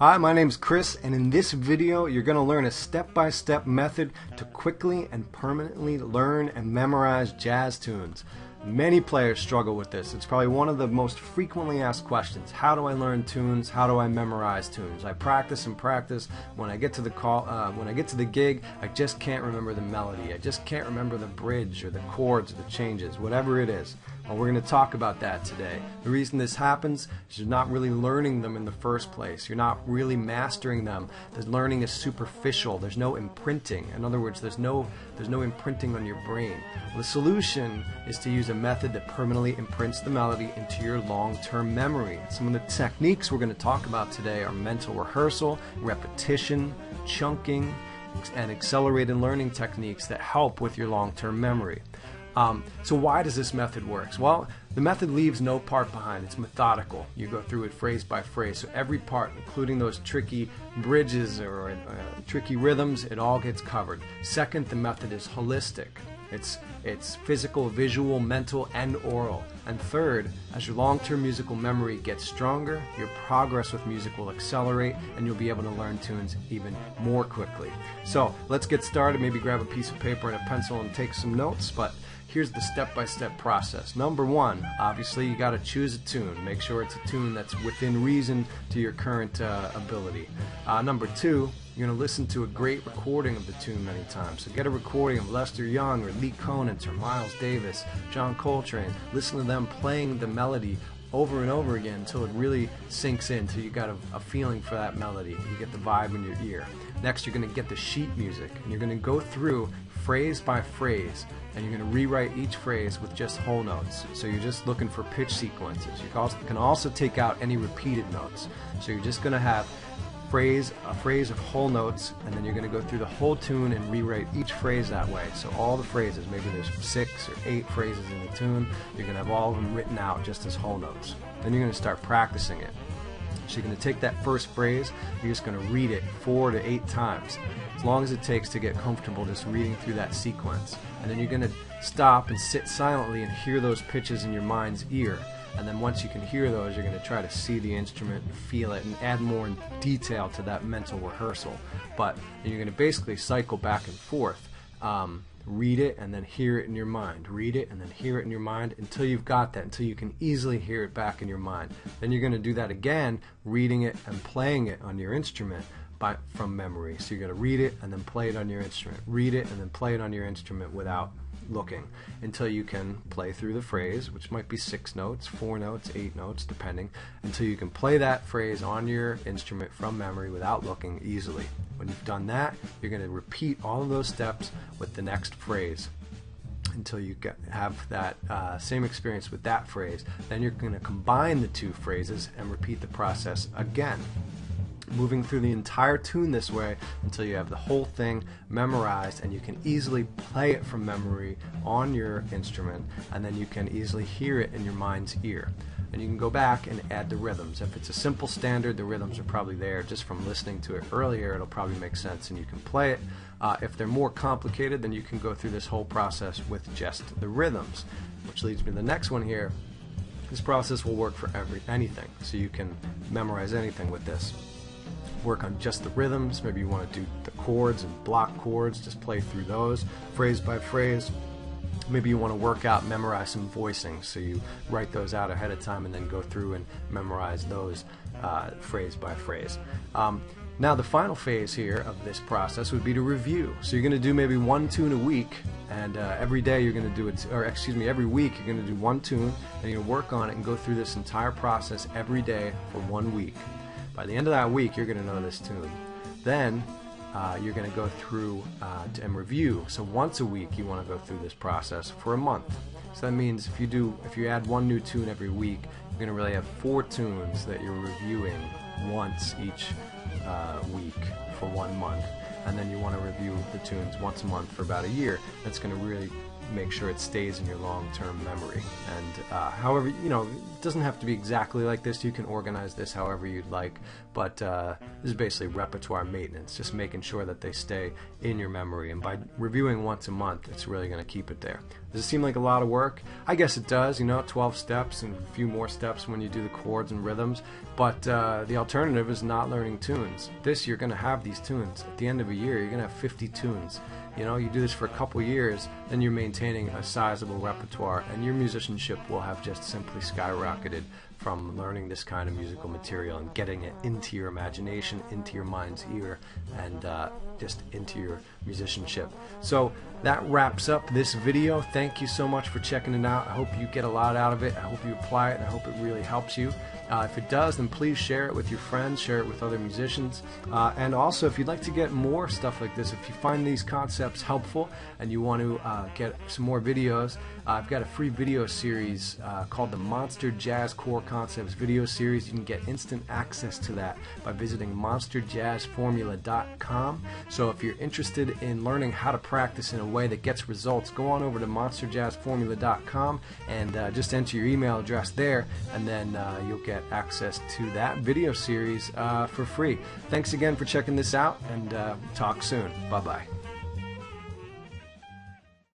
Hi, my name's Chris, and in this video you're going to learn a step-by-step method to quickly and permanently learn and memorize jazz tunes. Many players struggle with this. It's probably one of the most frequently asked questions. How do I learn tunes? How do I memorize tunes? I practice and practice. When I get to the gig, I just can't remember the melody. I just can't remember the bridge or the chords or the changes, whatever it is. Well, we're going to talk about that today. The reason this happens is you're not really learning them in the first place. You're not really mastering them. The learning is superficial. There's no imprinting. In other words, there's no imprinting on your brain. Well, the solution is to use a method that permanently imprints the melody into your long-term memory. Some of the techniques we're going to talk about today are mental rehearsal, repetition, chunking, and accelerated learning techniques that help with your long-term memory. So why does this method work? Well, the method leaves no part behind. It's methodical. You go through it phrase by phrase. So every part, including those tricky bridges or tricky rhythms, it all gets covered. Second, the method is holistic. It's physical, visual, mental, and oral. And third, as your long-term musical memory gets stronger, your progress with music will accelerate and you'll be able to learn tunes even more quickly. So let's get started. Maybe grab a piece of paper and a pencil and take some notes, but here's the step-by-step process. Number one, obviously you got to choose a tune. Make sure it's a tune that's within reason to your current ability. Number two, you're going to listen to a great recording of the tune many times. So get a recording of Lester Young or Lee Konitz or Miles Davis, John Coltrane. Listen to them playing the melody over and over again until it really sinks in, until you got a feeling for that melody. You get the vibe in your ear. Next, you're going to get the sheet music, and you're going to go through phrase by phrase, and you're going to rewrite each phrase with just whole notes. So you're just looking for pitch sequences. You can also take out any repeated notes. So you're just going to have a phrase of whole notes, and then you're going to go through the whole tune and rewrite each phrase that way. So all the phrases, maybe there's 6 or 8 phrases in the tune, you're going to have all of them written out just as whole notes. Then you're going to start practicing it. So you're going to take that first phrase, you're just going to read it 4 to 8 times, as long as it takes to get comfortable just reading through that sequence. And then you're going to stop and sit silently and hear those pitches in your mind's ear. And then once you can hear those, you're going to try to see the instrument and feel it and add more detail to that mental rehearsal. But you're going to basically cycle back and forth. Read it and then hear it in your mind. Read it and then hear it in your mind until you've got that, until you can easily hear it back in your mind. Then you're going to do that again, reading it and playing it on your instrument from memory. So you're going to read it and then play it on your instrument. Read it and then play it on your instrument without looking, until you can play through the phrase, which might be 6 notes, 4 notes, 8 notes, depending, until you can play that phrase on your instrument from memory without looking easily. When you've done that, you're going to repeat all of those steps with the next phrase until you have that same experience with that phrase. Then you're going to combine the 2 phrases and repeat the process again, moving through the entire tune this way until you have the whole thing memorized and you can easily play it from memory on your instrument, and then you can easily hear it in your mind's ear. And you can go back and add the rhythms. If it's a simple standard, the rhythms are probably there just from listening to it earlier. It'll probably make sense and you can play it. If they're more complicated, then you can go through this whole process with just the rhythms, which leads me to the next one here. This process will work for anything, so you can memorize anything with this. Work on just the rhythms. Maybe you want to do the chords and block chords, just play through those phrase by phrase. Maybe you want to work out, memorize some voicings, so you write those out ahead of time and then go through and memorize those phrase by phrase. Now the final phase here of this process would be to review. So you're going to do maybe 1 tune a week, and every day you're going to do it, or excuse me, every week you're going to do 1 tune, and you're going to work on it and go through this entire process every day for 1 week. By the end of that week, you're going to know this tune. Then you're going to go through and review. So once a week, you want to go through this process for a month. So that means if you add 1 new tune every week, you're going to really have 4 tunes that you're reviewing once each week for 1 month. And then you want to review the tunes once a month for about a year. That's going to really make sure it stays in your long-term memory. And however, it doesn't have to be exactly like this. You can organize this however you'd like, but this is basically repertoire maintenance, just making sure that they stay in your memory. And by reviewing once a month, it's really going to keep it there. Does it seem like a lot of work? I guess it does, 12 steps and a few more steps when you do the chords and rhythms, but the alternative is not learning tunes. You're going to have these tunes. At the end of a year, you're going to have 50 tunes. You do this for a couple years, then you're maintaining a sizable repertoire, and your musicianship will have just simply skyrocketed from learning this kind of musical material and getting it into your imagination, into your mind's ear, and just into your musicianship. So that wraps up this video. Thank you so much for checking it out. I hope you get a lot out of it. I hope you apply it. I hope it really helps you. If it does, then please share it with your friends, share it with other musicians. And also, if you'd like to get more stuff like this, if you find these concepts helpful and you want to get some more videos, I've got a free video series called the Monster Jazz Core Concepts video series. You can get instant access to that by visiting monsterjazzformula.com. So if you're interested in learning how to practice in a way that gets results, go on over to monsterjazzformula.com and just enter your email address there, and then you'll get access to that video series for free. Thanks again for checking this out, and talk soon. Bye-bye.